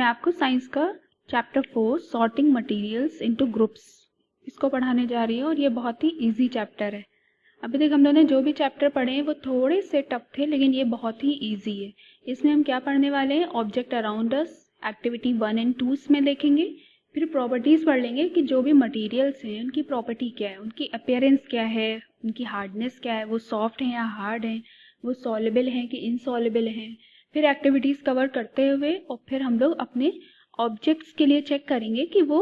मैं आपको साइंस का chapter 4 sorting materials into groups इसको पढ़ाने जा रही हूँ और ये बहुत ही इजी चैप्टर है। अभी तक हम लोगों ने जो भी चैप्टर पढ़े हैं वो थोड़े से टफ थे, लेकिन ये बहुत ही इजी है। इसमें हम क्या पढ़ने वाले हैं? Object around us, activity 1 and 2 में देखेंगे। फिर प्रॉपर्टीज़ पढ़ लेंगे कि जो भी मटेरियल्स हैं उनकी प्रॉपर्टी क्या है, उनकी अपीयरेंस क्या है, उनकी हार्डनेस क्या है, वो सॉफ्ट हैं या हार्ड हैं, वो सॉलेबल हैं कि इनसॉलेबल हैं। फिर एक्टिविटीज़ कवर करते हुए और फिर हम लोग अपने ऑब्जेक्ट्स के लिए चेक करेंगे कि वो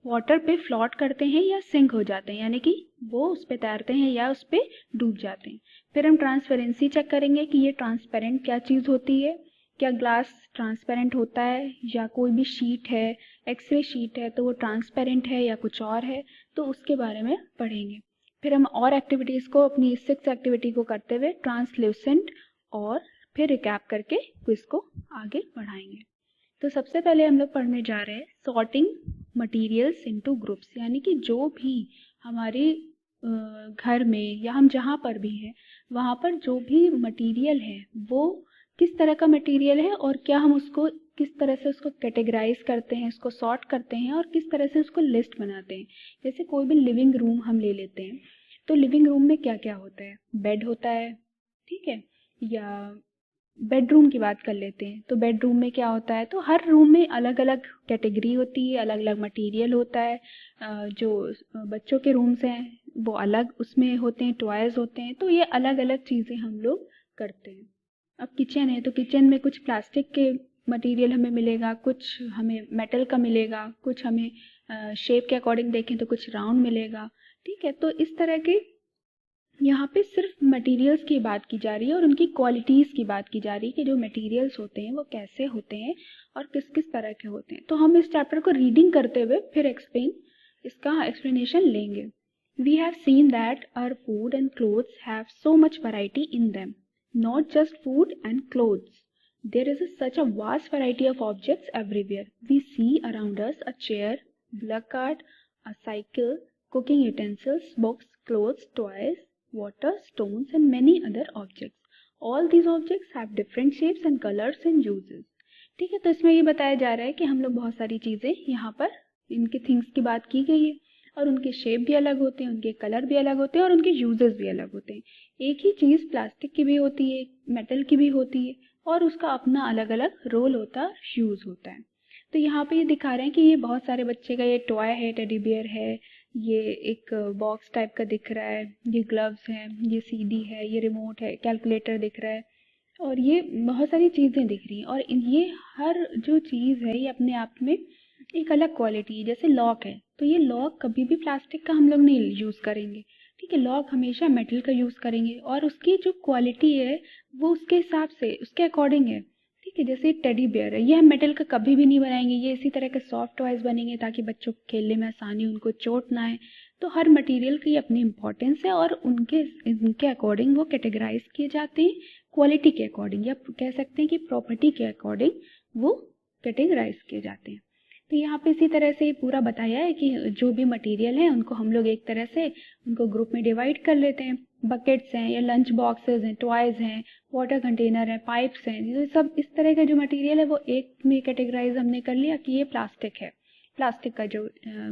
वाटर पे फ्लोट करते हैं या सिंक हो जाते हैं, यानी कि वो उस पे तैरते हैं या उस पे डूब जाते हैं। फिर हम ट्रांसपेरेंसी चेक करेंगे कि ये ट्रांसपेरेंट क्या चीज़ होती है, क्या ग्लास ट्रांसपेरेंट होता है या कोई भी शीट है, एक्सरे शीट है तो वो ट्रांसपेरेंट है या कुछ और है, तो उसके बारे में पढ़ेंगे। फिर हम और एक्टिविटीज़ को अपनी इस 6 एक्टिविटी को करते हुए ट्रांसल्यूसेंट और फिर रिकैप करके क्विज को आगे बढ़ाएंगे। तो सबसे पहले हम लोग पढ़ने जा रहे हैं सॉर्टिंग मटेरियल्स इनटू ग्रुप्स, यानी कि जो भी हमारे घर में या हम जहाँ पर भी हैं वहाँ पर जो भी मटेरियल है वो किस तरह का मटेरियल है और क्या हम उसको किस तरह से उसको कैटेगराइज करते हैं, उसको सॉर्ट करते हैं और किस तरह से उसको लिस्ट बनाते हैं। जैसे कोई भी लिविंग रूम हम ले लेते हैं तो लिविंग रूम में क्या क्या होता है? बेड होता है, ठीक है, या बेडरूम की बात कर लेते हैं तो बेडरूम में क्या होता है, तो हर रूम में अलग अलग कैटेगरी होती है, अलग अलग मटेरियल होता है। जो बच्चों के रूम्स हैं वो अलग उसमें होते हैं, टॉयज़ होते हैं, तो ये अलग अलग चीज़ें हम लोग करते हैं। अब किचन है तो किचन में कुछ प्लास्टिक के मटेरियल हमें मिलेगा, कुछ हमें मेटल का मिलेगा, कुछ हमें शेप के अकॉर्डिंग देखें तो कुछ राउंड मिलेगा, ठीक है। तो इस तरह के यहाँ पे सिर्फ मटेरियल्स की बात की जा रही है और उनकी क्वालिटीज़ की बात की जा रही है कि जो मटेरियल्स होते हैं वो कैसे होते हैं और किस किस तरह के होते हैं। तो हम इस चैप्टर को रीडिंग करते हुए फिर इसका एक्सप्लेनेशन लेंगे। We have seen that our food and clothes have so much variety in them, not just food and clothes. There is such a vast variety of objects everywhere. We see around us a chair, bullock cart, a cycle, cooking utensils, books, clothes, toys, water, stones and many other objects. All these objects have different shapes and colors and uses. ठीक है, तो इसमें ये बताया जा रहा है कि हम लोग बहुत सारी चीज़ें यहाँ पर इनके थिंग्स की बात की गई है और उनके शेप भी अलग होते हैं, उनके कलर भी अलग होते हैं और उनके यूजेस भी अलग होते हैं। एक ही चीज़ प्लास्टिक की भी होती है, मेटल की भी होती है और उसका अपना अलग अलग रोल होता है, यूज़ होता है। तो यहाँ पे ये दिखा रहे हैं कि ये बहुत सारे बच्चे का ये टॉय है, टेडी बियर है, ये एक बॉक्स टाइप का दिख रहा है, ये ग्लव्स हैं, ये सीडी है, ये रिमोट है, कैलकुलेटर दिख रहा है और ये बहुत सारी चीज़ें दिख रही हैं। और ये हर जो चीज़ है ये अपने आप में एक अलग क्वालिटी है। जैसे लॉक है तो ये लॉक कभी भी प्लास्टिक का हम लोग नहीं यूज़ करेंगे, ठीक है, लॉक हमेशा मेटल का यूज़ करेंगे और उसकी जो क्वालिटी है वो उसके हिसाब से उसके अकॉर्डिंग है, ठीक है। जैसे टेडी बियर है, ये हम मेटल का कभी भी नहीं बनाएंगे, ये इसी तरह के सॉफ्ट टॉयज़ बनेंगे ताकि बच्चों को खेलने में आसानी, उनको चोट ना आए। तो हर मटेरियल की अपनी इंपॉर्टेंस है और इनके अकॉर्डिंग वो कैटेगराइज किए जाते हैं, क्वालिटी के अकॉर्डिंग या कह सकते हैं कि प्रॉपर्टी के अकॉर्डिंग वो कैटेगराइज किए जाते हैं। तो यहाँ पे इसी तरह से पूरा बताया है कि जो भी मटेरियल है उनको हम लोग एक तरह से उनको ग्रुप में डिवाइड कर लेते हैं। बकेट्स हैं या लंच बॉक्सेस हैं, टॉयज़ हैं, वाटर कंटेनर हैं, पाइप्स हैं, ये सब इस तरह का जो मटेरियल है वो एक में कैटेगराइज हमने कर लिया कि ये प्लास्टिक है, प्लास्टिक का जो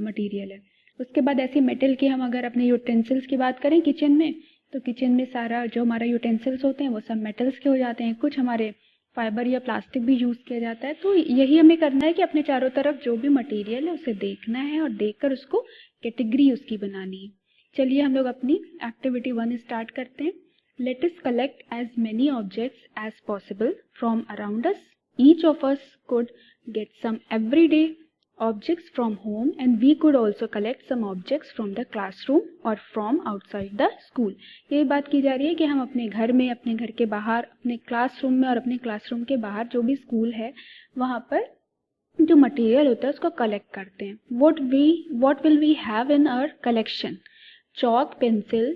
मटेरियल है। उसके बाद ऐसे मेटल के हम अगर अपने यूटेंसिल्स की बात करें किचन में, तो किचन में सारा जो हमारा यूटेंसिल्स होते हैं वो सब मेटल्स के हो जाते हैं, कुछ हमारे फाइबर या प्लास्टिक भी यूज़ किया जाता है। तो यही हमें करना है कि अपने चारों तरफ जो भी मटेरियल है उसे देखना है और देखकर उसको कैटेगरी उसकी बनानी है। चलिए हम लोग अपनी एक्टिविटी 1 स्टार्ट करते हैं। Let us collect as many objects as possible from around us. Each of us could get some everyday objects from home and we could also collect some objects from the classroom or from outside the school. ये बात की जा रही है कि हम अपने घर में, अपने घर के बाहर, अपने क्लासरूम में और अपने क्लासरूम के बाहर जो भी स्कूल है वहाँ पर जो मटेरियल होता है उसको कलेक्ट करते हैं। what will we have in our collection? Chalk, pencil,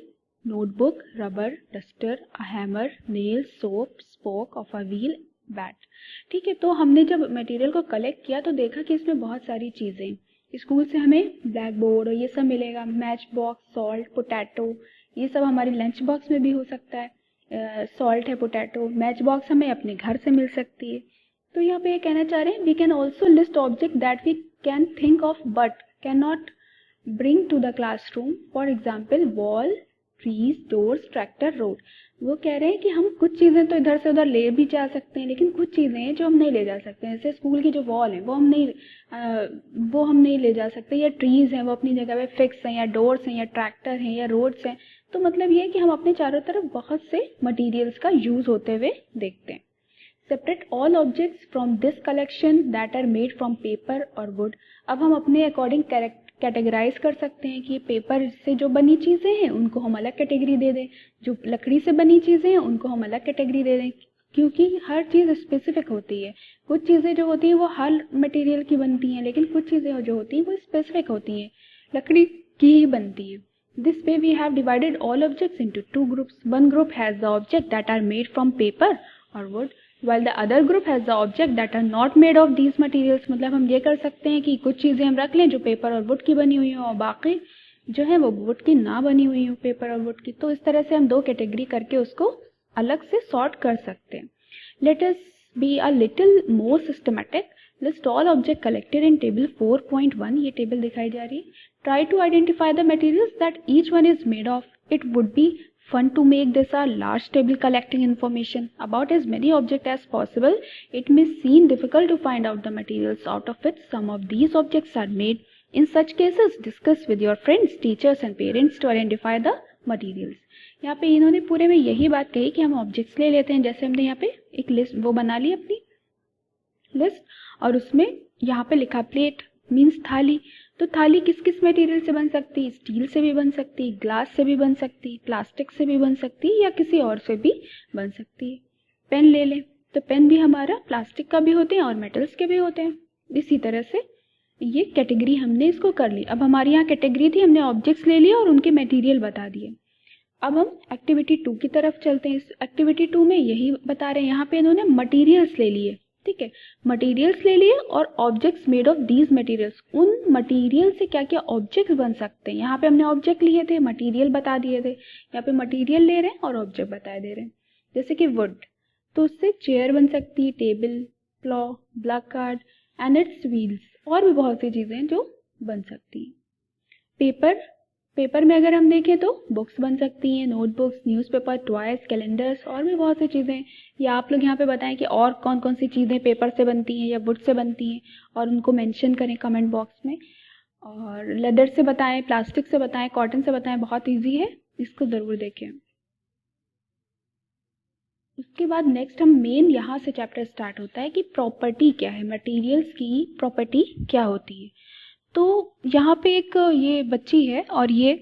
notebook, rubber, duster, a hammer, nail, soap, spoke of a wheel, bat, ठीक है। तो हमने जब मटेरियल को कलेक्ट किया तो देखा कि इसमें बहुत सारी चीज़ें, स्कूल से हमें ब्लैक बोर्ड और ये सब मिलेगा, मैच बॉक्स, सॉल्ट, पोटैटो, ये सब हमारे लंच बॉक्स में भी हो सकता है। सॉल्ट है, पोटैटो, मैच बॉक्स हमें अपने घर से मिल सकती है, तो यहाँ पे ये कहना चाह रहे हैं we can also list object that we can think of but can not bring to the classroom, for example wall, trees, doors, tractor, road. वो कह रहे हैं कि हम कुछ चीज़ें तो इधर से उधर ले भी जा सकते हैं, लेकिन कुछ चीज़ें हैं जो हम नहीं ले जा सकते हैं। जैसे स्कूल की जो वॉल है वो हम नहीं ले जा सकते, या ट्रीज़ हैं वो अपनी जगह पे फिक्स हैं, या डोर्स हैं, या ट्रैक्टर हैं, या रोड्स हैं। तो मतलब ये है कि हम अपने चारों तरफ बहुत से मटीरियल्स का यूज़ होते हुए देखते हैं। Separate all objects from this collection that are made from paper और वुड। अब हम अपने अकॉर्डिंग कैटेगराइज कर सकते हैं कि पेपर से जो बनी चीज़ें हैं उनको हम अलग कैटेगरी दे दें, जो लकड़ी से बनी चीज़ें हैं उनको हम अलग कैटेगरी दे दें, क्योंकि हर चीज़ स्पेसिफिक होती है। कुछ चीज़ें जो होती हैं वो हर मटेरियल की बनती हैं, लेकिन कुछ चीज़ें जो होती हैं वो स्पेसिफिक होती हैं, लकड़ी की ही बनती है। This way we have divided all objects into two groups. One group has the objects that are made from paper or wood, while the other group has the objects that are not made of these materials. मतलब हम ये कर सकते हैं कि कुछ चीज़ें हम रख लें जो पेपर और वुड की बनी हुई हो, और बाकी जो है वो वुड की ना बनी हुई हो, पेपर और वुड की। तो इस तरह से हम दो कैटेगरी करके उसको अलग से सॉर्ट कर सकते हैं। Let us be a little more systematic. List all objects collected in table 4.1. ये टेबल दिखाई जा रही है। Try to identify the materials that each one is made of. It would be fun to make this a large table collecting information about as many objects as possible. It may seem difficult to find out the materials out of which some of these objects are made. In such cases, discuss with your friends, teachers and parents to identify the materials. यहाँ पे इन्होंने पूरे में यही बात कही कि हम ऑब्जेक्ट्स ले लेते हैं। जैसे हमने यहाँ पे एक लिस्ट वो बना ली अपनी लिस्ट, और उसमें यहाँ पे लिखा प्लेट मीन्स थाली। तो थाली किस किस मटेरियल से बन सकती है? स्टील से भी बन सकती, ग्लास से भी बन सकती, प्लास्टिक से भी बन सकती, या किसी और से भी बन सकती है। पेन ले लें तो पेन भी हमारा प्लास्टिक का भी होते हैं और मेटल्स के भी होते हैं। इसी तरह से ये कैटेगरी हमने इसको कर ली। अब हमारे यहाँ कैटेगरी थी, हमने ऑब्जेक्ट्स ले लिए और उनके मटेरियल बता दिए। अब हम एक्टिविटी 2 की तरफ चलते हैं। इस एक्टिविटी 2 में यही बता रहे हैं, यहाँ पे इन्होंने मटेरियल्स ले लिए, ठीक है, मटेरियल्स ले लिए और objects made of these materials. उन मटेरियल से क्या क्या ऑब्जेक्ट्स बन सकते हैं। यहाँ पे हमने ऑब्जेक्ट लिए थे, मटेरियल बता दिए थे, यहाँ पे मटेरियल ले रहे हैं और ऑब्जेक्ट बता दे रहे हैं। जैसे कि वुड, तो उससे चेयर बन सकती है, table, plough, black card and it's wheels, और भी बहुत सी चीज़ें जो बन सकती हैं। पेपर में अगर हम देखें तो बुक्स बन सकती हैं, नोटबुक्स, न्यूज़पेपर, टॉयज, कैलेंडर्स, और भी बहुत सी चीज़ें। या आप लोग यहाँ पे बताएं कि और कौन कौन सी चीज़ें पेपर से बनती हैं या वुड से बनती हैं, और उनको मेंशन करें कमेंट बॉक्स में। और लेदर से बताएं, प्लास्टिक से बताएं, कॉटन से बताएं, बहुत ईजी है, इसको ज़रूर देखें। उसके बाद नेक्स्ट हम मेन यहाँ से चैप्टर स्टार्ट होता है कि प्रॉपर्टी क्या है, मटेरियल्स की प्रॉपर्टी क्या होती है। तो यहाँ पे एक ये बच्ची है और ये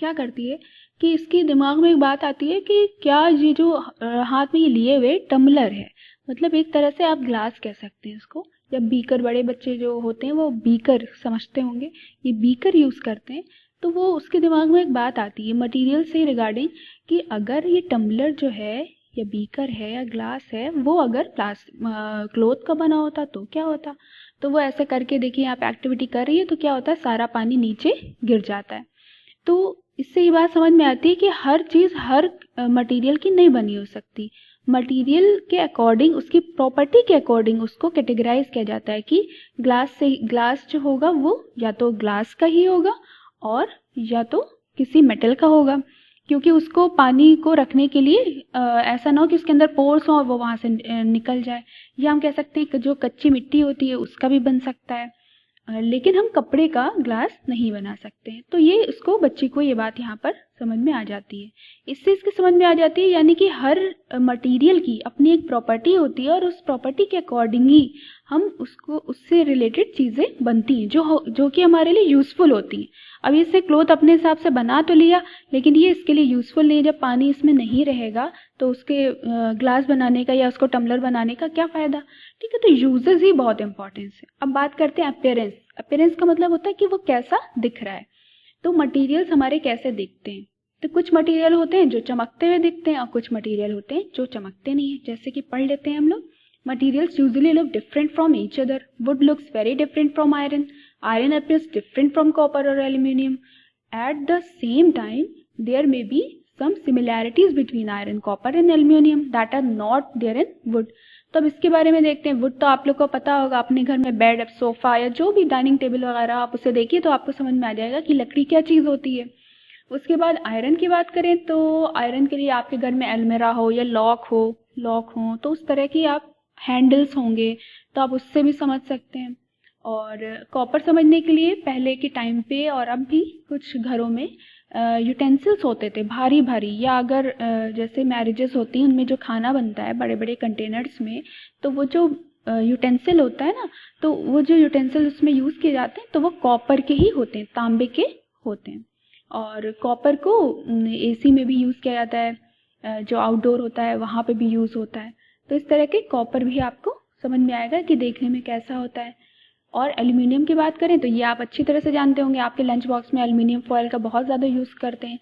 क्या करती है कि इसके दिमाग में एक बात आती है कि क्या ये जो हाथ में ये लिए हुए टम्बलर है, मतलब एक तरह से आप ग्लास कह सकते हैं इसको, या बीकर, बड़े बच्चे जो होते हैं वो बीकर समझते होंगे, ये बीकर यूज़ करते हैं। तो वो उसके दिमाग में एक बात आती है मटेरियल से रिगार्डिंग कि अगर ये टम्बलर जो है या बीकर है या ग्लास है वो अगर क्लोथ का बना होता तो क्या होता। तो वो ऐसे करके देखिए, आप एक्टिविटी कर रही है तो क्या होता है, सारा पानी नीचे गिर जाता है। तो इससे ये बात समझ में आती है कि हर चीज़ हर मटेरियल की नहीं बनी हो सकती। मटेरियल के अकॉर्डिंग, उसकी प्रॉपर्टी के अकॉर्डिंग उसको कैटेगराइज किया जाता है कि ग्लास जो होगा वो या तो ग्लास का ही होगा और या तो किसी मेटल का होगा, क्योंकि उसको पानी को रखने के लिए ऐसा ना हो कि उसके अंदर पोर्स हो और वो वहाँ से निकल जाए। या हम कह सकते हैं कि जो कच्ची मिट्टी होती है उसका भी बन सकता है, लेकिन हम कपड़े का ग्लास नहीं बना सकते हैं। तो ये इसको बच्ची को ये बात यहाँ पर समझ में आ जाती है। इससे इसकी समझ में आ जाती है यानी कि हर मटेरियल की अपनी एक प्रॉपर्टी होती है और उस प्रॉपर्टी के अकॉर्डिंग ही हम उससे रिलेटेड चीज़ें बनती हैं जो कि हमारे लिए यूज़फुल होती हैं। अब इससे क्लोथ अपने हिसाब से बना तो लिया, लेकिन ये इसके लिए यूज़फुल नहीं है। जब पानी इसमें नहीं रहेगा तो उसके ग्लास बनाने का या उसको टम्बलर बनाने का क्या फ़ायदा, ठीक है। तो यूजेस ही बहुत इंपॉर्टेंस है। अब बात करते हैं अपीयरेंस। अपीयरेंस का मतलब होता है कि वो कैसा दिख रहा है। तो मटेरियल्स हमारे कैसे दिखते हैं, तो कुछ मटेरियल होते हैं जो चमकते हुए दिखते हैं और कुछ मटेरियल होते हैं जो चमकते नहीं हैं। जैसे कि पढ़ लेते हैं हम लोग। Materials usually look different from each other. Would looks very different from iron. Iron appears different from copper or aluminum. At the same time, there may be some similarities between iron, copper and aluminum that are not there in wood. तो अब इसके बारे में देखते हैं। Would तो आप लोग को पता होगा, अपने घर में बेड, सोफ़ा या जो भी डाइनिंग टेबल वगैरह आप उसे देखिए तो आपको समझ में आ जाएगा कि लकड़ी क्या चीज़ होती है। उसके बाद आयरन की बात करें तो आयरन के लिए आपके घर में अलमीरा हो या लॉक हो तो उस तरह की आप हैंडल्स होंगे तो आप उससे भी समझ सकते हैं। और कॉपर समझने के लिए पहले के टाइम पे और अब भी कुछ घरों में यूटेंसिल्स होते थे भारी भारी, या अगर जैसे मैरिजेस होती हैं उनमें जो खाना बनता है बड़े बड़े कंटेनर्स में, तो वो जो यूटेंसिल होता है ना, तो वो जो यूटेंसिल उसमें यूज़ किए जाते हैं तो वो कॉपर के ही होते हैं, तांबे के होते हैं। और कॉपर को एसी में भी यूज़ किया जाता है, जो आउटडोर होता है वहाँ पे भी यूज़ होता है। तो इस तरह के कॉपर भी आपको समझ में आएगा कि देखने में कैसा होता है। और एल्युमिनियम की बात करें तो ये आप अच्छी तरह से जानते होंगे, आपके लंच बॉक्स में एल्युमिनियम फॉयल का बहुत ज़्यादा यूज़ करते हैं।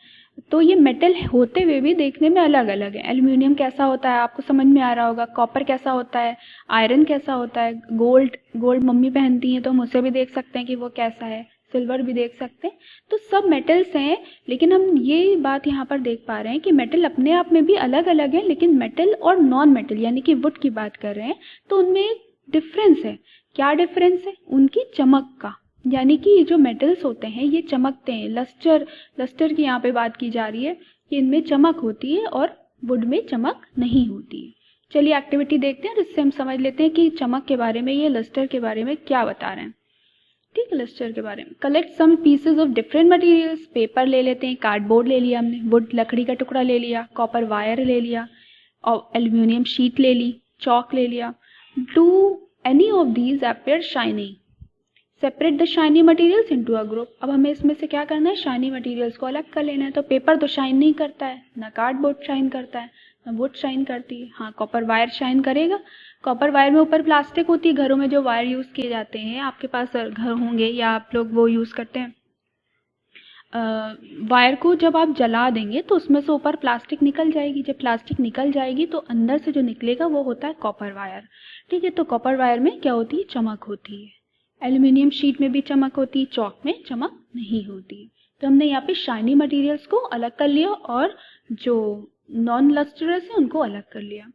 तो ये मेटल होते हुए भी देखने में अलग अलग है। एल्युमिनियम कैसा होता है आपको समझ में आ रहा होगा, कॉपर कैसा होता है, आयरन कैसा होता है, गोल्ड मम्मी पहनती हैं तो हम उसे भी देख सकते हैं कि वो कैसा है, सिल्वर भी देख सकते हैं। तो सब मेटल्स हैं, लेकिन हम ये बात यहाँ पर देख पा रहे हैं कि मेटल अपने आप में भी अलग अलग है, लेकिन मेटल और नॉन मेटल यानी कि वुड की बात कर रहे हैं तो उनमें डिफरेंस है। क्या डिफरेंस है? उनकी चमक का, यानी कि जो मेटल्स होते हैं ये चमकते हैं। लस्टर की यहाँ पे बात की जा रही है कि इनमें चमक होती है और वुड में चमक नहीं होती है। चलिए एक्टिविटी देखते हैं और इससे हम समझ लेते हैं कि चमक के बारे में, ये लस्टर के बारे में क्या बता रहे हैं। ठीक है, लस्टर के बारे में। Collect some pieces of different materials. Paper ले लेते हैं, कार्डबोर्ड ले लिया हमने, वुड लकड़ी का टुकड़ा ले लिया, कॉपर वायर ले लिया, और एल्युमिनियम शीट ले ली, चॉक ले लिया। Do any of these appear shiny? Separate the shiny materials into a group. अब हमें इसमें से क्या करना है, शाइनी मटेरियल्स को अलग कर लेना है। तो पेपर तो शाइन नहीं करता है, ना कार्डबोर्ड शाइन करता है, ना वुड शाइन करती है। हाँ, कॉपर वायर शाइन करेगा। कॉपर वायर में ऊपर प्लास्टिक होती है। घरों में जो वायर यूज़ किए जाते हैं, आपके पास घर होंगे या आप लोग वो यूज़ करते हैं, वायर को जब आप जला देंगे तो उसमें से ऊपर प्लास्टिक निकल जाएगी। जब प्लास्टिक निकल जाएगी तो अंदर से जो निकलेगा वो होता है कॉपर वायर। ठीक है, तो कॉपर वायर में क्या होती है, चमक होती है। एल्युमिनियम शीट में भी चमक होती है, चॉक में चमक नहीं होती। तो हमने यहाँ पे शाइनी मटेरियल्स को अलग कर लिया और जो नॉन लस्टरस है उनको अलग कर लिया।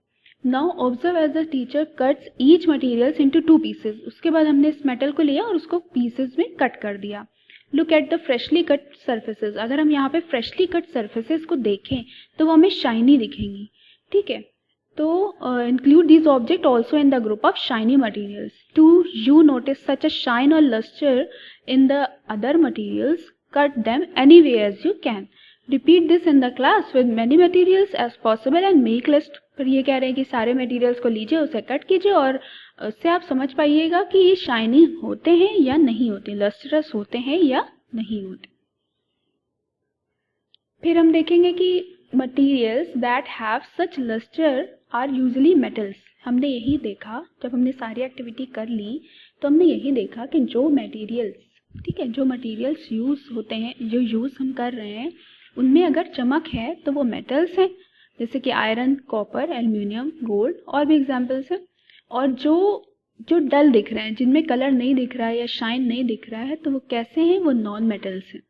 Now observe as the teacher cuts each materials into 2 pieces. उसके बाद हमने इस मेटल को लिया और उसको पीसेस में कट कर दिया। Look at the freshly cut surfaces. अगर हम यहाँ पे फ्रेशली कट सर्फेसेस को देखें तो वो हमें शाइनी दिखेंगी। ठीक है, तो include this object also in the group of shiny materials. Do you notice such a shine और lustre in the other materials, cut them any way as you can. Repeat this in the class with many materials as possible and make list. पर ये कह रहे हैं कि सारे materials को लीजिए, उसे कट कीजिए और उससे आप समझ पाइएगा कि ये शाइनी होते हैं या नहीं होते, लस्टरस होते हैं या नहीं होते। फिर हम देखेंगे कि materials that have such lustre are usually metals. हमने यही देखा, जब हमने सारी एक्टिविटी कर ली तो हमने यही देखा कि जो मटीरियल्स, ठीक है, जो मटीरियल्स यूज़ होते हैं, जो यूज़ हम कर रहे हैं, उनमें अगर चमक है तो वो मेटल्स हैं, जैसे कि आयरन, कॉपर, एल्युमिनियम, गोल्ड, और भी एग्जाम्पल्स हैं। और जो डल दिख रहे हैं, जिनमें कलर नहीं दिख रहा है या शाइन नहीं दिख रहा है, तो वो कैसे हैं, वो नॉन मेटल्स हैं।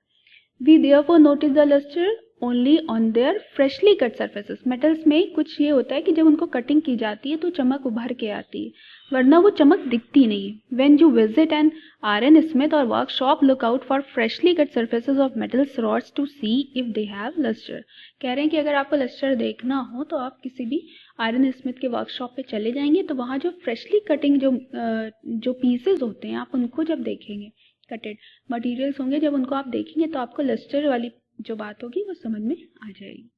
We therefore notice the lustre only on their freshly cut surfaces. Metals में कुछ ये होता है कि जब उनको कटिंग की जाती है तो चमक उभर के आती है, वरना वो चमक दिखती नहीं है। When you visit an iron smith और workshop, look out for freshly cut surfaces of metals rods to see if they have lustre. कह रहे हैं कि अगर आपको लस्टर देखना हो तो आप किसी भी आयरन स्मिथ के वर्कशॉप पे चले जाएंगे, तो वहाँ जो फ्रेशली कटिंग जो पीसेज होते हैं, आप उनको जब देखेंगे, कटेड मटेरियल्स होंगे, जब उनको आप देखेंगे तो आपको लस्टर वाली जो बात होगी वो समझ में आ जाएगी।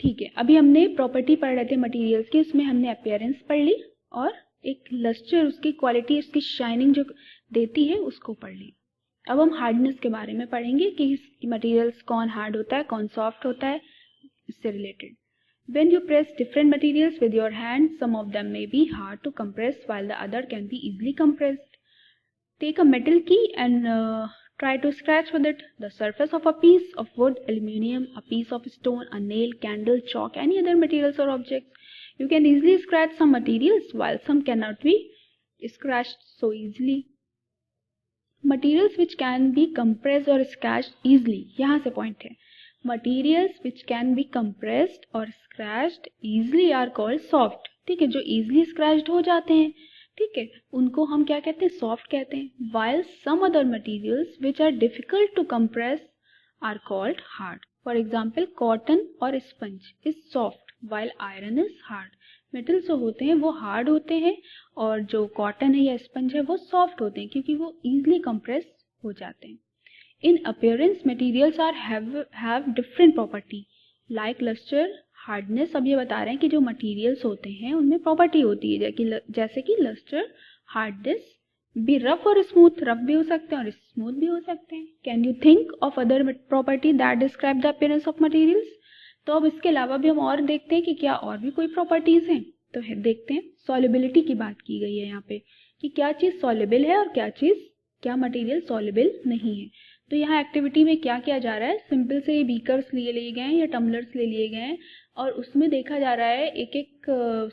ठीक है, अभी हमने प्रॉपर्टी पढ़ रहे थे मटेरियल्स की, उसमें हमने अपीयरेंस पढ़ ली और एक लस्टर, उसकी क्वालिटी, उसकी शाइनिंग जो देती है उसको पढ़ ली। अब हम हार्डनेस के बारे में पढ़ेंगे कि मटेरियल्स कौन हार्ड होता है, कौन सॉफ्ट होता है, इससे related. When you press different materials with your hand, some of them may be hard to compress while the other can be easily compressed. Take a metal key and try to scratch with it the surface of a piece of wood, aluminium, a piece of stone, a nail, candle, chalk, any other materials or objects. You can easily scratch some materials while some cannot be scratched so easily. Materials which can be compressed or scratched easily, यहाँ से point है, materials which can be compressed or scratched easily are called soft. ठीक है, जो easily scratched हो जाते हैं, ठीक है, उनको हम क्या कहते हैं, सॉफ्ट कहते हैं। While some other materials which are difficult to compress are called hard. For example cotton और sponge is soft while iron is hard. Metals जो होते हैं वो हार्ड होते हैं और जो कॉटन है या स्पंज है वो सॉफ्ट होते हैं क्योंकि वो ईजिली कंप्रेस हो जाते हैं। In appearance materials are have different property like lustre, hardness. अब ये बता रहे हैं कि जो मटेरियल्स होते हैं उनमें प्रॉपर्टी होती है जैसे कि लस्टर, हार्डनेस, भी रफ और स्मूथ, रफ भी हो सकते हैं और स्मूथ भी हो सकते हैं। Can you think of other property that describe the appearance of materials? तो अब इसके अलावा भी हम और देखते हैं कि क्या और भी कोई प्रॉपर्टीज हैं। तो देखते हैं, सॉल्युबिलिटी की बात की गई है यहाँ पे कि क्या चीज़ सॉल्युबल है और क्या मटेरियल सॉल्युबल नहीं है। तो यहाँ एक्टिविटी में क्या किया जा रहा है, सिंपल से ये बीकर्स लिए गए हैं या टम्बलर्स ले लिए गए हैं और उसमें देखा जा रहा है एक एक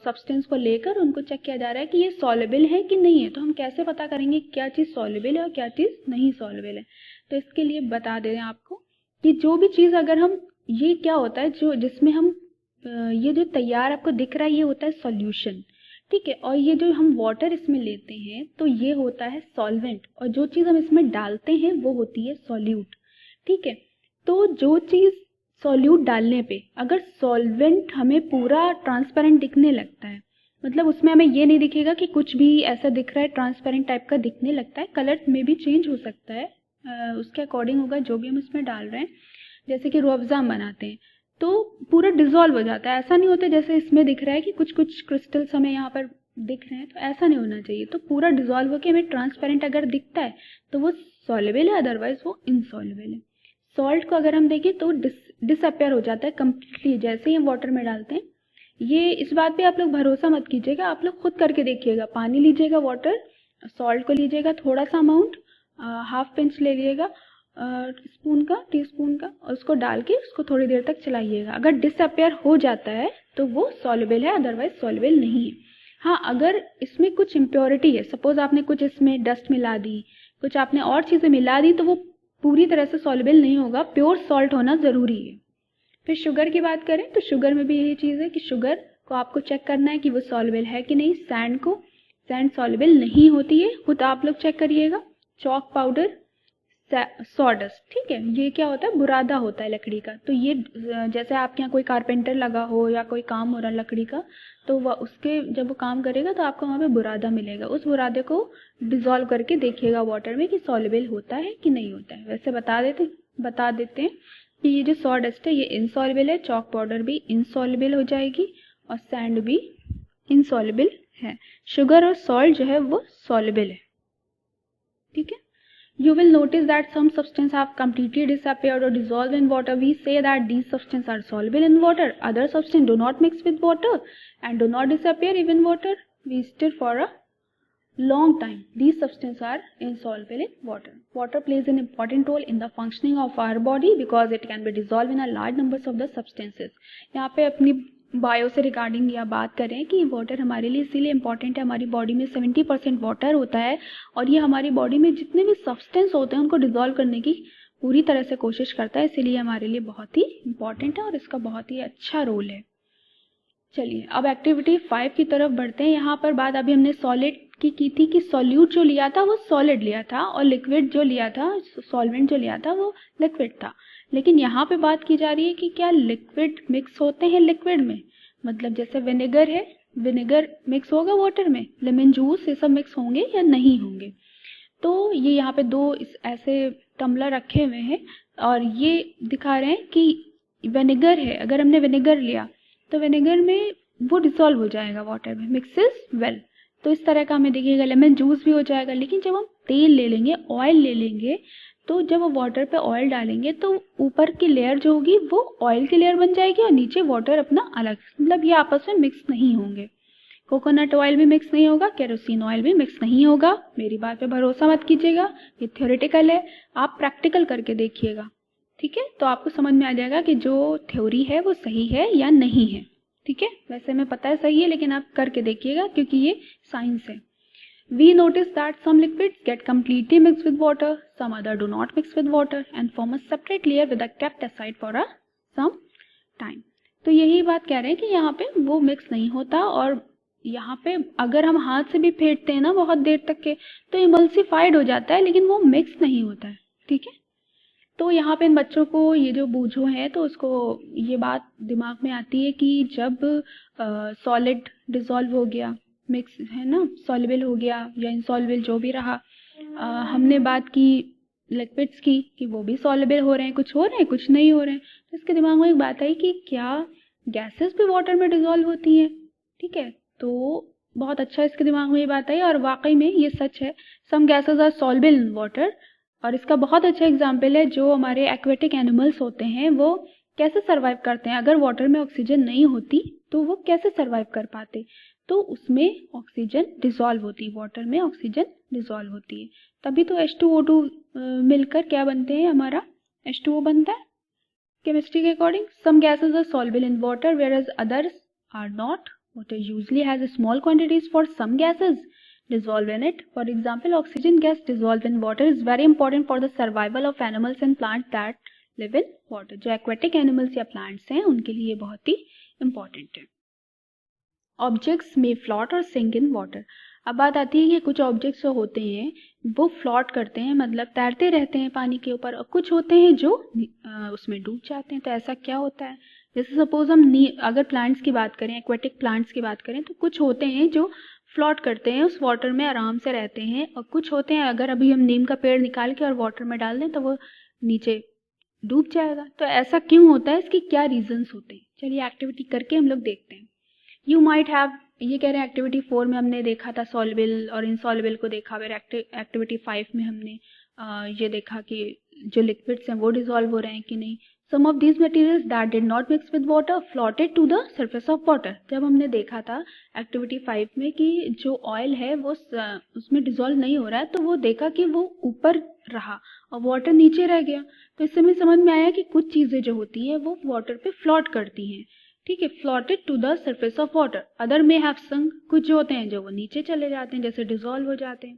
सब्सटेंस को लेकर उनको चेक किया जा रहा है कि ये सॉल्युबल है कि नहीं है। तो हम कैसे पता करेंगे क्या चीज़ सॉल्युबल है और क्या चीज़ नहीं सॉल्युबल है? तो इसके लिए बता दे रहे हैं आपको कि जो भी चीज़ अगर हम, ये क्या होता है जो जिसमें हम ये जो तैयार आपको दिख रहा है ये होता है सॉल्यूशन, ठीक है, और ये जो हम वाटर इसमें लेते हैं तो ये होता है सॉल्वेंट, और जो चीज़ हम इसमें डालते हैं वो होती है सॉल्यूट, ठीक है। तो जो चीज़ सॉल्यूट डालने पे अगर सॉल्वेंट हमें पूरा ट्रांसपेरेंट दिखने लगता है, मतलब उसमें हमें ये नहीं दिखेगा कि कुछ भी ऐसा दिख रहा है, ट्रांसपेरेंट टाइप का दिखने लगता है, कलर में भी चेंज हो सकता है, उसके अकॉर्डिंग होगा जो भी हम इसमें डाल रहे हैं। जैसे कि रूह अफ़ज़ा हम बनाते हैं तो पूरा डिज़ोल्व हो जाता है, ऐसा नहीं होता जैसे इसमें दिख रहा है कि कुछ कुछ क्रिस्टल्स हमें यहाँ पर दिख रहे हैं, तो ऐसा नहीं होना चाहिए। तो पूरा डिज़ोल्व होकर हमें ट्रांसपेरेंट अगर दिखता है तो वो सॉल्युबल है, अदरवाइज वो इनसॉल्युबल है। सॉल्ट को अगर हम देखें तो डिसअपेयर हो जाता है कम्प्लीटली जैसे ही हम वाटर में डालते हैं। ये इस बात पे आप लोग भरोसा मत कीजिएगा, आप लोग खुद करके देखिएगा। पानी लीजिएगा, वाटर, सॉल्ट को लीजिएगा थोड़ा सा अमाउंट, हाफ पिंच ले लीजिएगा टीस्पून का, और उसको डाल के उसको थोड़ी देर तक चलाइएगा। अगर डिसअपेयर हो जाता है तो वो सॉल्युबल है, अदरवाइज सॉल्युबल नहीं है। हाँ, अगर इसमें कुछ इम्प्योरिटी है, सपोज आपने कुछ इसमें डस्ट मिला दी, कुछ आपने और चीज़ें मिला दी, तो वो पूरी तरह से सॉल्युबल नहीं होगा, प्योर सॉल्ट होना ज़रूरी है। फिर शुगर की बात करें तो शुगर में भी यही चीज़ है कि शुगर को आपको चेक करना है कि वो सॉल्युबल है कि नहीं। सैंड सॉल्युबल नहीं होती है, खुद आप लोग चेक करिएगा। चॉक पाउडर, सॉडस्ट, ठीक है, ये क्या होता है, बुरादा होता है लकड़ी का। तो ये जैसे आपके यहाँ कोई कारपेंटर लगा हो या कोई काम हो रहा है लकड़ी का, तो वह उसके जब वो काम करेगा तो आपको वहाँ पे बुरादा मिलेगा। उस बुरादे को डिज़ोल्व करके देखिएगा वाटर में कि सॉल्युबल होता है कि नहीं होता है। वैसे बता देते हैं कि ये जो सॉडस्ट है ये इनसॉल्युबल है, चॉक पाउडर भी इनसॉल्युबल हो जाएगी और सैंड भी इनसॉल्युबल है। शुगर और सॉल्ट जो है वो सॉल्युबल है, ठीक है। You will notice that some substances have completely disappeared or dissolved in water. We say that these substances are soluble in water. Other substances do not mix with water and do not disappear even water. We stir for a long time. These substances are insoluble in water. Water plays an important role in the functioning of our body because it can be dissolved in a large numbers of the substances. यहाँ पे अपनी bio से regarding या बात करें कि water हमारे लिए इसीलिए इम्पॉर्टेंट है, हमारी बॉडी में 70% वाटर होता है और ये हमारी बॉडी में जितने भी सब्सटेंस होते हैं उनको डिज़ोल्व करने की पूरी तरह से कोशिश करता है, इसीलिए हमारे लिए बहुत ही इम्पॉर्टेंट है और इसका बहुत ही अच्छा रोल है। चलिए अब एक्टिविटी 5 की तरफ बढ़ते हैं। यहाँ पर बात अभी हमने सॉलिड की थी कि सॉल्यूट जो लिया था वो सॉलिड लिया था और लिक्विड जो लिया था, सॉल्वेंट जो लिया था वो लिक्विड था। लेकिन यहाँ पे बात की जा रही है कि क्या लिक्विड मिक्स होते हैं लिक्विड में, मतलब जैसे विनेगर है, विनेगर मिक्स होगा वाटर में, लेमन जूस, ये सब मिक्स होंगे या नहीं होंगे। तो ये यहाँ पे दो ऐसे टम्बलर रखे हुए हैं और ये दिखा रहे हैं कि विनेगर है, अगर हमने विनेगर लिया तो विनेगर में वो डिसॉल्व हो जाएगा वाटर में, मिक्सेस वेल। तो इस तरह का हमें देखिएगा, लेमन जूस भी हो जाएगा। लेकिन जब हम तेल ले लेंगे, ऑयल ले लेंगे, तो जब वो वाटर पे ऑयल डालेंगे तो ऊपर की लेयर जो होगी वो ऑयल की लेयर बन जाएगी और नीचे वाटर अपना अलग, मतलब ये आपस में मिक्स नहीं होंगे। कोकोनट ऑयल भी मिक्स नहीं होगा, केरोसिन ऑयल भी मिक्स नहीं होगा। मेरी बात पे भरोसा मत कीजिएगा, ये थ्योरेटिकल है, आप प्रैक्टिकल करके देखिएगा, ठीक है। तो आपको समझ में आ जाएगा कि जो थ्योरी है वो सही है या नहीं है, ठीक है। वैसे हमें पता है सही है, लेकिन आप करके देखिएगा क्योंकि ये साइंस है। We notice that some liquids get completely mixed with water, some other do not mix with water and form a separate layer with a kept aside for some time. तो यही बात कह रहे हैं कि यहाँ पे वो मिक्स नहीं होता और यहाँ पे अगर हम हाथ से भी फेंटते हैं ना बहुत देर तक के, तो इमल्सिफाइड हो जाता है, लेकिन वो मिक्स नहीं होता है। ठीक है, तो यहाँ पे इन बच्चों को ये जो बूझो है तो उसको ये बात दिमाग में आती है कि जब सॉलिड डिसॉल्व हो गया, मिक्स है ना, सॉल्युबल हो गया या इनसॉल्युबल जो भी रहा, हमने बात की लिक्विड्स की कि वो भी सॉल्युबल हो रहे हैं, कुछ हो रहे हैं कुछ नहीं हो रहे हैं। तो इसके दिमाग में एक बात आई कि क्या गैसेस भी वाटर में डिसॉल्व होती हैं। ठीक है, तो बहुत अच्छा इसके दिमाग में ये बात आई और वाकई में ये सच है। Some gases are soluble in water, और इसका बहुत अच्छा एग्जाम्पल है जो हमारे एक्वेटिक एनिमल्स होते हैं वो कैसे सर्वाइव करते हैं। अगर वाटर में ऑक्सीजन नहीं होती तो वो कैसे सर्वाइव कर पाते, तो उसमें ऑक्सीजन डिसॉल्व होती है, वाटर में ऑक्सीजन डिसॉल्व होती है, तभी तो H2O2 मिलकर क्या बनते हैं, हमारा H2O बनता है। केमिस्ट्री के according some gases are soluble in water whereas others are not. Water usually has small quantities for some gases dissolve in it. For example, oxygen gas dissolved in water is very important for the survival of animals and plants that live in water. जो aquatic animals या plants हैं उनके लिए बहुत ही important है। Objects may float or sink in water. अब बात आती है कि कुछ ऑब्जेक्ट्स जो होते हैं वो फ्लॉट करते हैं, मतलब तैरते रहते हैं पानी के ऊपर, और कुछ होते हैं जो उसमें डूब जाते हैं। तो ऐसा क्या होता है, जैसे सपोज हम अगर प्लांट्स की बात करें, एक्वेटिक प्लांट्स की बात करें, तो कुछ होते हैं जो फ्लॉट करते हैं, उस वाटर में आराम से रहते हैं, और कुछ होते हैं अगर अभी हम नीम का पेड़ निकाल के और वाटर में डाल दें तो वो नीचे डूब जाएगा। तो ऐसा क्यों होता है, इसके क्या रीजंस होते हैं, चलिए एक्टिविटी करके हम लोग देखते हैं। यू माइट हैव, ये कह रहे हैं एक्टिविटी 4 में हमने देखा था सॉल्युबल और इनसॉल्युबल को देखा, फिर एक्टिविटी 5 में हमने ये देखा कि जो लिक्विड्स हैं वो डिसॉल्व हो रहे हैं कि नहीं। Some of these materials that did not mix with water floated to the surface of water. जब हमने देखा था एक्टिविटी 5 में कि जो ऑयल है वो उसमें डिसॉल्व नहीं हो रहा है, तो वो देखा कि वो ऊपर रहा और वाटर नीचे रह गया। तो इससे हमें समझ में आया कि कुछ चीज़ें जो होती हैं वो वाटर पे फ्लोट करती हैं। ठीक है, floated to the surface of water. Other में हैव संक, कुछ जो होते हैं जो वो नीचे चले जाते हैं, जैसे डिसॉल्व हो जाते हैं।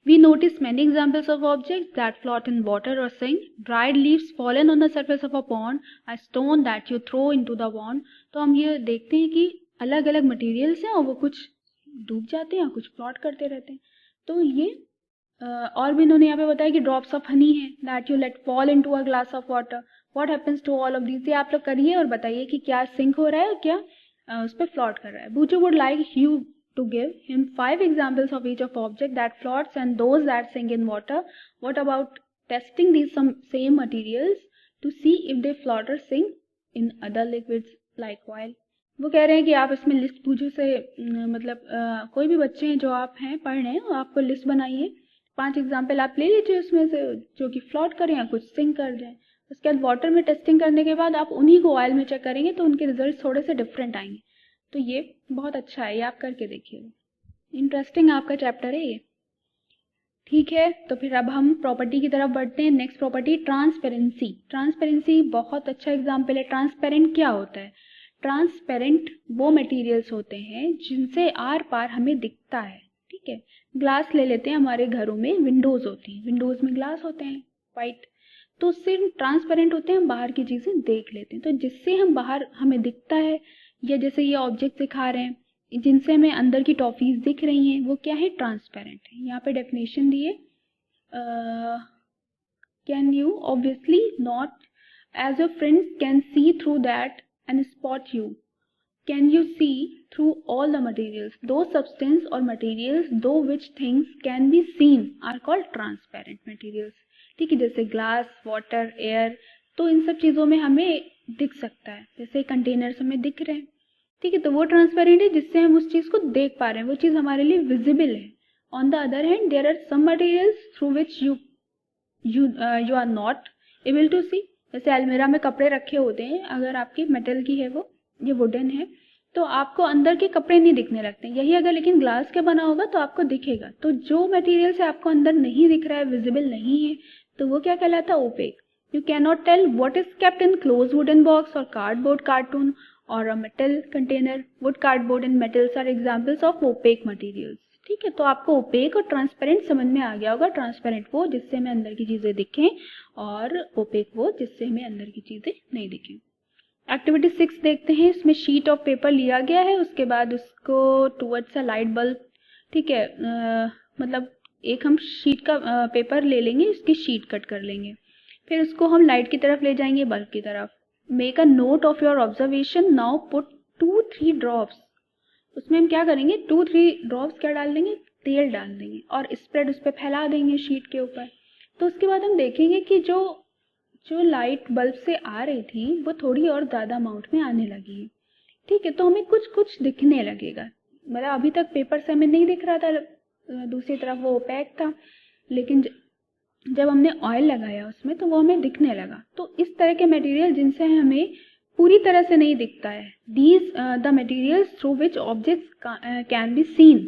We notice many examples of objects that float in water और sink. Dried leaves fallen on the surface of a pond, a stone that you throw into the pond. तो हम ये देखते हैं कि अलग अलग मटेरियल्स हैं और वो कुछ डूब जाते हैं और कुछ फ्लोट करते रहते हैं। तो ये और भी इन्होंने यहाँ पे बताया कि ड्रॉप्स ऑफ हनी है that you let fall into a glass of water. What happens to all of these, ये आप लोग करिए और बताइए कि क्या सिंक हो रहा है और क्या उस पर फ्लॉट कर रहा है। Boojho would like you to give him 5 examples of each of object that floats and those that sink in water. What about testing these same materials to see if they float और sink in other liquids like oil. वो कह रहे हैं कि आप इसमें list बूझो से मतलब कोई भी बच्चे हैं जो आप हैं पढ़ रहे हैं, आपको लिस्ट बनाइए, 5 एग्जाम्पल आप ले लीजिए उसमें से जो कि फ्लॉट करें या कुछ सिंक कर जाएं। उसके बाद वाटर में टेस्टिंग करने के बाद आप उन्हीं को ऑयल में चेक करेंगे तो उनके रिजल्ट थोड़े से डिफरेंट आएंगे। तो ये बहुत अच्छा है, ये आप करके देखिएगा, इंटरेस्टिंग आपका चैप्टर है ये। ठीक है, तो फिर अब हम प्रॉपर्टी की तरफ बढ़ते हैं। Next property transparency. ट्रांसपेरेंसी बहुत अच्छा एग्जाम्पल है। ट्रांसपेरेंट क्या होता है, ट्रांसपेरेंट वो मटेरियल्स होते हैं जिनसे आर पार हमें दिखता है। ठीक है, ग्लास ले लेते हैं, हमारे घरों में विंडोज होती हैं, विंडोज में ग्लास होते हैं वाइट, तो उससे ट्रांसपेरेंट होते हैं, हम बाहर की चीज़ें देख लेते हैं। तो जिससे हम बाहर हमें दिखता है, या जैसे ये ऑब्जेक्ट दिखा रहे हैं जिनसे हमें अंदर की टॉफीज दिख रही हैं, वो क्या है, ट्रांसपेरेंट है। यहाँ पे डेफिनेशन दिए, can you obviously not as your friends can see through that and spot you, can you see through all the materials, those substance or materials though which things can be seen are called transparent materials। ठीक है, जैसे glass, water, air, तो इन सब चीज़ों में हमें दिख सकता है, जैसे कंटेनर्स हमें दिख रहे हैं। ठीक है, तो वो ट्रांसपेरेंट है जिससे हम उस चीज़ को देख पा रहे हैं, वो चीज़ हमारे लिए विजिबल है। On the other hand there are some materials through which you are not able to see. जैसे अलमीरा में कपड़े रखे होते हैं, अगर आपकी मेटल की है वो, ये वुडन है, तो आपको अंदर के कपड़े नहीं दिखने लगते। यही अगर लेकिन ग्लास के बना होगा तो आपको दिखेगा। तो जो मटेरियल से आपको अंदर नहीं दिख रहा है, विजिबल नहीं है, तो वो क्या कहलाता है, opaque. You can not tell what is kept in close wooden box और कार्डबोर्ड कार्टून और a metal container. Wood, cardboard and metals are examples of opaque materials. ठीक है, तो आपको ओपेक और ट्रांसपेरेंट समझ में आ गया होगा। ट्रांसपेरेंट वो जिससे हमें अंदर की चीज़ें दिखें, और ओपेक वो जिससे हमें अंदर की चीज़ें नहीं दिखें। एक्टिविटी 6 देखते हैं। इसमें शीट ऑफ पेपर लिया गया है, उसके बाद उसको टुवर्ड्स अ लाइट बल्ब, ठीक है, मतलब एक हम शीट का पेपर ले लेंगे, इसकी शीट कट कर लेंगे, फिर उसको हम लाइट की तरफ ले जाएंगे, बल्ब की तरफ। Make a note of your observation, now put 2-3 drops, उसमें हम क्या करेंगे 2-3 ड्रॉप्स क्या डाल देंगे, तेल डाल देंगे और स्प्रेड उस पर फैला देंगे शीट के ऊपर। तो उसके बाद हम देखेंगे कि जो लाइट बल्ब से आ रही थी वो थोड़ी और ज़्यादा अमाउंट में आने लगी है, ठीक है। तो हमें कुछ कुछ दिखने लगेगा, मतलब अभी तक पेपर से हमें नहीं दिख रहा था, दूसरी तरफ वो ओपैक था, लेकिन जब हमने ऑयल लगाया उसमें तो वो हमें दिखने लगा। तो इस तरह के मटेरियल जिनसे हमें पूरी तरह से नहीं दिखता है, these the materials through which objects can be seen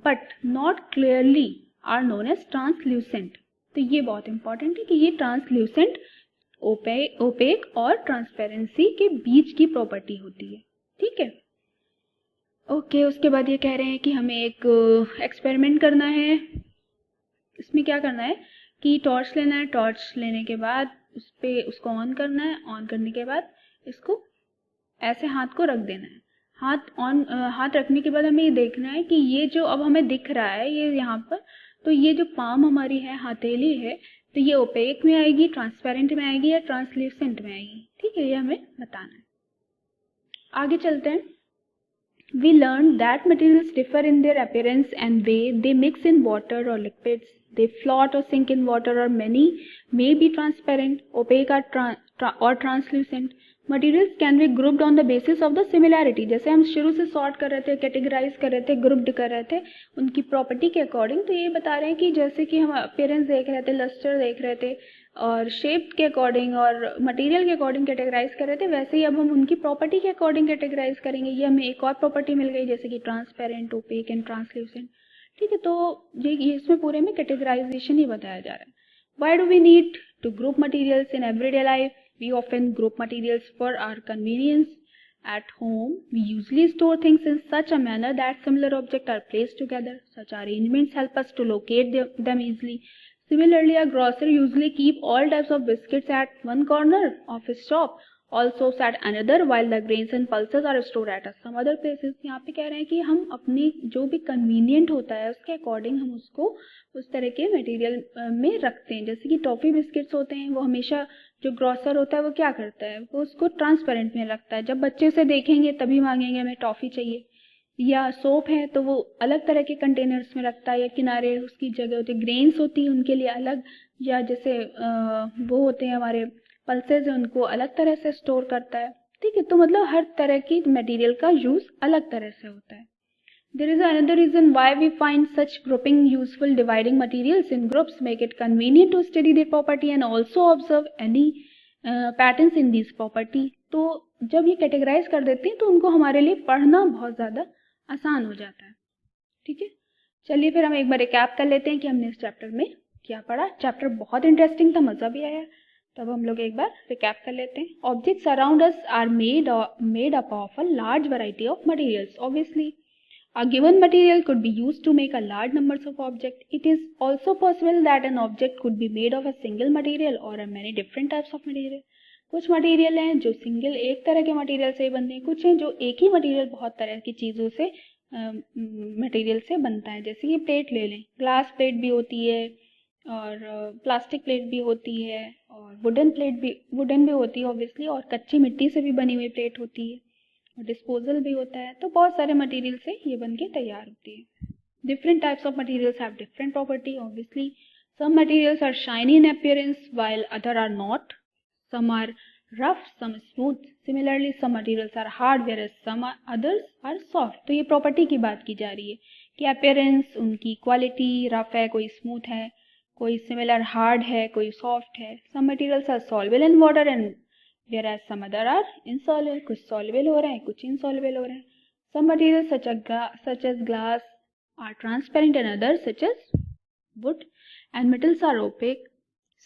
but not clearly are known as translucent. तो ये बहुत इंपॉर्टेंट है कि ये ट्रांसल्यूसेंट, ओपेक और ट्रांसपेरेंसी के बीच की प्रॉपर्टी होती है, ठीक है। ओके, उसके बाद ये कह रहे हैं कि हमें एक एक्सपेरिमेंट करना है। इसमें क्या करना है कि टॉर्च लेना है, टॉर्च लेने के बाद उस पर उसको ऑन करना है, ऑन करने के बाद इसको ऐसे हाथ को रख देना है। हाथ रखने के बाद हमें ये देखना है कि ये जो अब हमें दिख रहा है ये यहाँ पर, तो ये जो पाम हमारी है, हथेली है, तो ये ओपेक में आएगी, ट्रांसपेरेंट में आएगी या ट्रांसल्यूसेंट में आएगी, ठीक है, ये हमें बताना है। आगे चलते हैं। We learned that materials differ in their appearance and way they mix in water or liquids. They float or sink in water, or many may be transparent, opaque, or translucent. Materials can be grouped on the basis of the similarity. जैसे हम शुरू से sort कर रहे थे, categorise कर रहे थे, ग्रुप्ड कर रहे थे उनकी प्रॉपर्टी के अकॉर्डिंग। तो ये बता रहे हैं कि जैसे कि हम अपीयरेंस देख रहे थे, लस्टर देख रहे थे और शेप के अकॉर्डिंग और मटेरियल के अकॉर्डिंग कैटेगराइज कर रहे थे, वैसे ही अब हम उनकी प्रॉपर्टी के अकॉर्डिंग कैटेगराइज करेंगे। ये हमें एक और प्रॉपर्टी मिल गई जैसे कि ट्रांसपेरेंट, ओपेक एंड ट्रांसल्यूसेंट, ठीक है। तो ये इसमें पूरे में कैटेगराइजेशन ही बताया जा रहा है। Why do we need to group materials in everyday life? We often group materials for our convenience. At home, we usually store things in such a manner that similar objects are placed together. Such arrangements help us to locate them easily. Similarly, a grocer usually keep all types of biscuits at one corner of his shop, also at another, while the grains and pulses are stored at some other places. यहाँ पे कह रहे हैं कि हम अपने जो भी कन्वीनियंट होता है उसके अकॉर्डिंग हम उसको उस तरह के मटेरियल में रखते हैं। जैसे कि टॉफ़ी बिस्किट्स होते हैं, वो हमेशा जो ग्रोसर होता है वो क्या करता है, वो उसको ट्रांसपेरेंट में रखता है। जब बच्चे उसे देखेंगे तभी मांगेंगे हमें टॉफ़ी चाहिए। या सोप है तो वो अलग तरह के कंटेनर्स में रखता है, या किनारे उसकी जगह होती है, ग्रेन्स होती है उनके लिए अलग, या जैसे वो होते हैं हमारे पल्सेज हैं उनको अलग तरह से स्टोर करता है, ठीक है। तो मतलब हर तरह की मटेरियल का यूज़ अलग तरह से होता है। There is another reason why we find such grouping useful. Dividing materials in groups make it convenient to study their property and also observe any patterns in these property. तो जब ये categorise कर देते हैं तो उनको हमारे लिए पढ़ना बहुत ज़्यादा आसान हो जाता है, ठीक है। चलिए फिर हम एक बार रिकैप कर लेते हैं कि हमने इस चैप्टर में क्या पढ़ा। चैप्टर बहुत इंटरेस्टिंग था, मज़ा भी आया। तब हम लोग एक बार रिकैप कर लेते हैं। Objects around us are made up of a large variety of materials. Obviously a given material could be used to make a large numbers of objects. It is also possible that an object could be made of a single material or a many different types of material. कुछ material हैं जो single एक तरह के material से बनते हैं, कुछ हैं जो एक ही मटेरियल बहुत तरह की चीज़ों से मटेरियल से बनता है। जैसे कि प्लेट ले लें, ग्लास प्लेट भी होती है और प्लास्टिक प्लेट भी होती है और वुडन भी होती है ऑब्वियसली, और कच्ची मिट्टी से भी बनी हुई प्लेट होती है और डिस्पोजल भी होता है। तो बहुत सारे मटेरियल से ये बन के तैयार होती है। Different types of materials have different property obviously. Some materials are shiny in appearance while other are not. Some are rough, some smooth. Similarly, some materials are hard whereas some others are soft. तो ये property की बात की जा रही है कि appearance, उनकी क्वालिटी, रफ है, कोई स्मूथ है, कोई सिमिलर हार्ड है, कोई सॉफ्ट है. Some materials are soluble in water and whereas some other are insoluble. कुछ soluble हो रहे हैं, कुछ insoluble हो रहे हैं. Some materials such as glass are transparent and others such as wood and metals are opaque.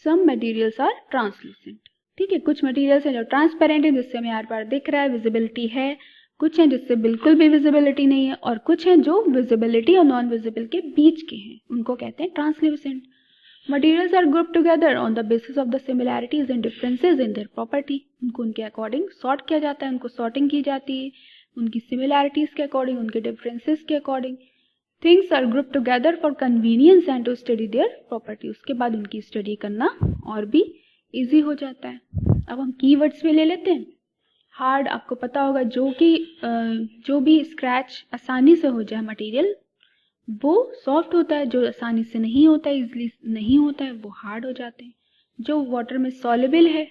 Some materials are translucent. ठीक है, कुछ मटेरियल्स हैं जो ट्रांसपेरेंट है, जिससे हमें हर बार दिख रहा है, विजिबिलिटी है. कुछ हैं जिससे बिल्कुल भी विजिबिलिटी नहीं है, और कुछ हैं जो विजिबिलिटी और नॉन विजिबल के बीच के हैं, उनको कहते हैं translucent. Materials are group together on the basis of the similarities and differences in their property. उनको उनके अकॉर्डिंग सॉर्ट किया जाता है, उनको सॉर्टिंग की जाती है उनकी सिमिलैरिटीज के अकॉर्डिंग, उनके डिफरेंसेस के according. Things are group together for convenience and to study their property. उसके बाद उनकी स्टडी करना और भी ईजी हो जाता है। अब हम कीवर्ड्स भी ले लेते हैं। हार्ड, आपको पता होगा जो भी स्क्रैच आसानी से हो जाए मटेरियल वो सॉफ्ट होता है, जो आसानी से नहीं होता है, इजीली नहीं होता है, वो हार्ड हो जाते हैं। जो वाटर में सॉल्युबल है,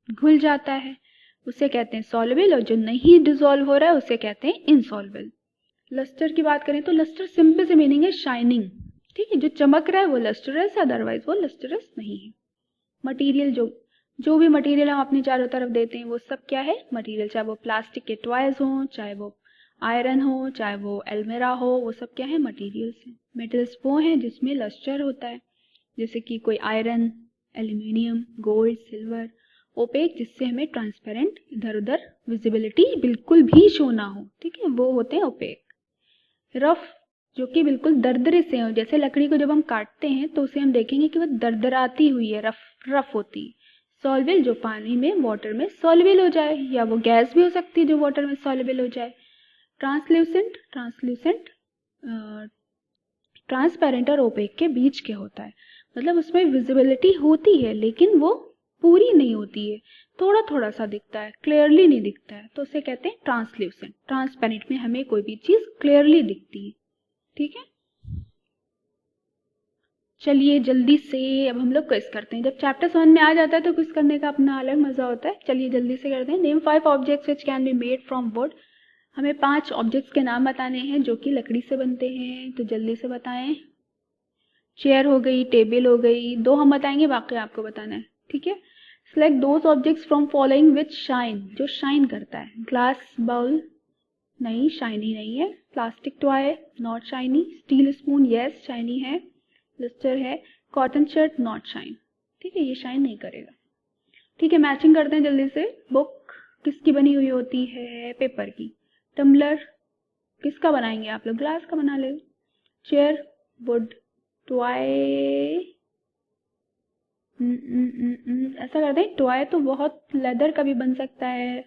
घुल जाता है, उसे कहते हैं सॉल्युबल, और जो नहीं डिसॉल्व हो रहा है उसे कहते हैं इनसॉल्युबल। लस्टर की बात करें तो लस्टर सिंपल से मीनिंग है शाइनिंग। ठीक है, जो चमक रहा है वो लस्टरस है, अदरवाइज वो लस्टरस नहीं है। मटेरियल, जो भी मटेरियल हम अपनी चारों तरफ देते हैं वो सब क्या है, मटेरियल। चाहे वो प्लास्टिक के टॉयज हों, चाहे वो आयरन हो, चाहे वो एल्मेरा हो, वो सब क्या है, मटेरियल्स हैं। मेटल्स वो हैं जिसमें लस्टर होता है, जैसे कि कोई iron, aluminium, gold, silver. Opaque, जिससे हमें ट्रांसपेरेंट, इधर उधर विजिबिलिटी बिल्कुल भी शो ना हो, ठीक है, वो होते हैं ओपेक। रफ, जो कि बिल्कुल दरदरे से हो, जैसे लकड़ी को जब हम काटते हैं तो उसे हम देखेंगे कि वो दरदराती हुई है, रफ होती है। सॉल्युबल, जो पानी में, वाटर में सॉल्युबल हो जाए, या वो गैस भी हो सकती है जो वाटर में सॉल्युबल हो जाए। ट्रांसल्यूसेंट, ट्रांसपेरेंट और ओपेक के बीच के होता है, मतलब उसमें विजिबिलिटी होती है लेकिन वो पूरी नहीं होती है, थोड़ा थोड़ा सा दिखता है, क्लियरली नहीं दिखता है, तो उसे कहते हैं ट्रांसल्यूसेंट। ट्रांसपेरेंट में हमें कोई भी चीज क्लियरली दिखती है। ठीक है, चलिए जल्दी से अब हम लोग क्विज करते हैं। जब चैप्टर 7 में आ जाता है तो क्विज करने का अपना अलग मजा होता है। चलिए जल्दी से करते हैं। Name 5 objects which can be made from would. हमें 5 ऑब्जेक्ट्स के नाम बताने हैं जो कि लकड़ी से बनते हैं, तो जल्दी से बताएं। चेयर हो गई, टेबल हो गई, 2 हम बताएंगे, बाकी आपको बताना है। ठीक है, select those objects from following which shine, जो शाइन करता है। ग्लास बाउल, नहीं, शाइनी नहीं है। Plastic toy, not shiny. Steel spoon, yes shiny है, लिस्टर है। Cotton shirt, not shine. ठीक है, ये शाइन नहीं करेगा। ठीक है, मैचिंग करते हैं जल्दी से। बुक किसकी बनी हुई होती है, पेपर की। टम्बलर किसका बनाएंगे आप लोग, ग्लास का बना ले। Chair would. टॉय ऐसा करते हैं, टॉय तो बहुत लेदर का भी बन सकता है,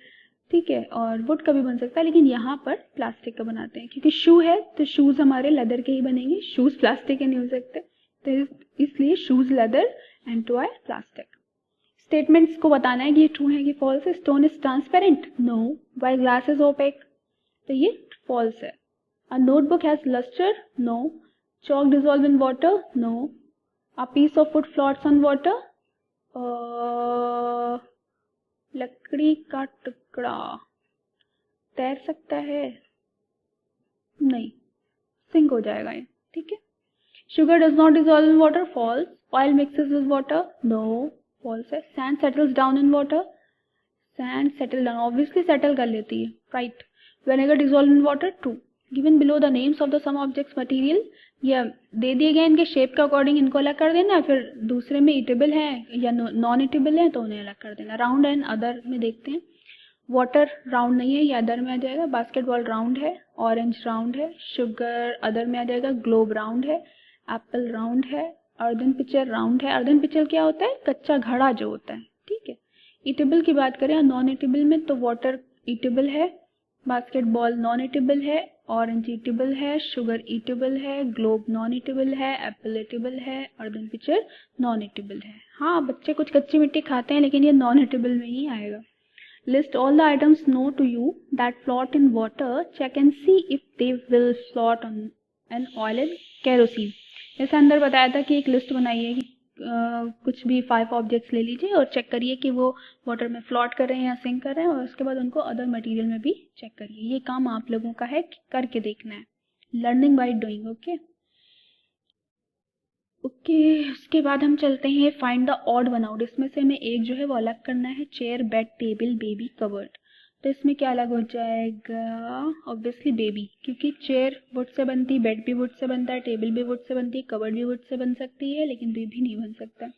ठीक है, और वुड का भी बन सकता है, लेकिन यहाँ पर प्लास्टिक का बनाते हैं क्योंकि शू है तो शूज हमारे लेदर के ही बनेंगे, शूज प्लास्टिक के नहीं हो सकते, तो इसलिए shoes leather and toy plastic. Statements को बताना है कि ये ट्रू है कि फॉल्स है। Stone is transparent, no, while glass is opaque, तो ये फॉल्स है। A notebook has lustre, no. Chalk dissolve in water, no. A piece of wood floats on water, लकड़ी का टुकड़ा तैर सकता है, नहीं, सिंक हो जाएगा ये। ठीक है, sugar does not dissolve in water, false. Oil mixes with water, no, false है। Sand settles down in water, sand settle down, obviously settle कर लेती है, right. Vinegar dissolve in water, true. Given below the names of the some objects material, ये दे दिए गए, इनके shape के अकॉर्डिंग इनको अलग कर देना, फिर दूसरे में ईटेबल है या नॉन ईटेबल है तो उन्हें अलग कर देना। राउंड एंड अदर में देखते हैं। वाटर राउंड नहीं है, ये अदर में आ जाएगा। बास्केटबॉल राउंड है, ऑरेंज राउंड है, शुगर अदर में आ जाएगा। ग्लोब राउंड है, एप्पल राउंड है, अर्दन पिचर राउंड है। अर्दन पिचर क्या होता है, कच्चा घड़ा जो होता है। ठीक है, ईटेबल की बात करें नॉन ईटेबल में, तो वाटर ईटेबल है, बास्केटबॉल नॉन ईटेबल है, ऑरेंज ईटेबल है, शुगर ईटेबल है, ग्लोब नॉन ईटेबल है, एप्पल ईटेबल है, अर्दन पिचर नॉन ईटेबल है। हाँ, बच्चे कुछ कच्ची मिट्टी खाते हैं लेकिन ये नॉन ईटेबल में ही आएगा। List all the items known to you that float in water. Check and see if they will float on an oil and kerosene. जैसे अंदर बताया था कि एक लिस्ट बनाइए कि कुछ भी 5 ऑब्जेक्ट्स ले लीजिए और चेक करिए कि वो वाटर में फ्लोट कर रहे हैं या सिंक कर रहे हैं, और उसके बाद उनको अदर मटेरियल में भी चेक करिए। ये काम आप लोगों का है, करके देखना है। Learning by doing, okay. उसके बाद हम चलते हैं find the odd one out. इसमें से हमें एक जो है वो अलग करना है। Chair, bed, table, baby, cupboard, तो इसमें क्या अलग हो जाएगा, ऑब्वियसली बेबी, क्योंकि चेयर वुड से बनती, बेड भी वुड से बनता है, टेबल भी वुड से बनती है, कबर्ड भी वुड से बन सकती है, लेकिन बेबी नहीं बन सकता।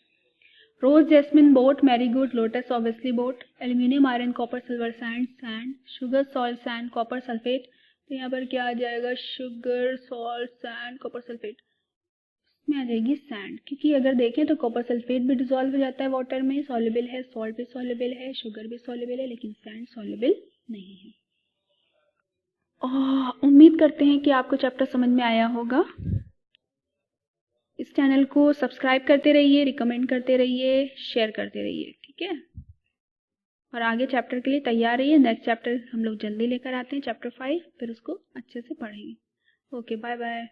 Rose, jasmine, boat, marigold, lotus, obviously boat. Aluminium, iron, copper, silver, sand, sugar, salt, sand, copper, sulphate, तो यहाँ पर क्या आ जाएगा, sugar, salt, sand, copper, sulphate. इसमें आ जाएगी सैंड, क्योंकि अगर देखें तो कॉपर सल्फेट भी डिजोल्व हो जाता है वाटर में, सॉल्युबल है, सॉल्ट भी सॉल्युबल है, शुगर भी सॉल्युबल है, लेकिन सैंड सॉल्युबल नहीं है। उम्मीद करते हैं कि आपको चैप्टर समझ में आया होगा। इस चैनल को सब्सक्राइब करते रहिए, रिकमेंड करते रहिए, शेयर करते रहिए, ठीक है। और आगे चैप्टर के लिए तैयार रहिए। नेक्स्ट चैप्टर हम लोग जल्दी लेकर आते हैं, चैप्टर 5, फिर उसको अच्छे से पढ़ेंगे। Okay, bye bye.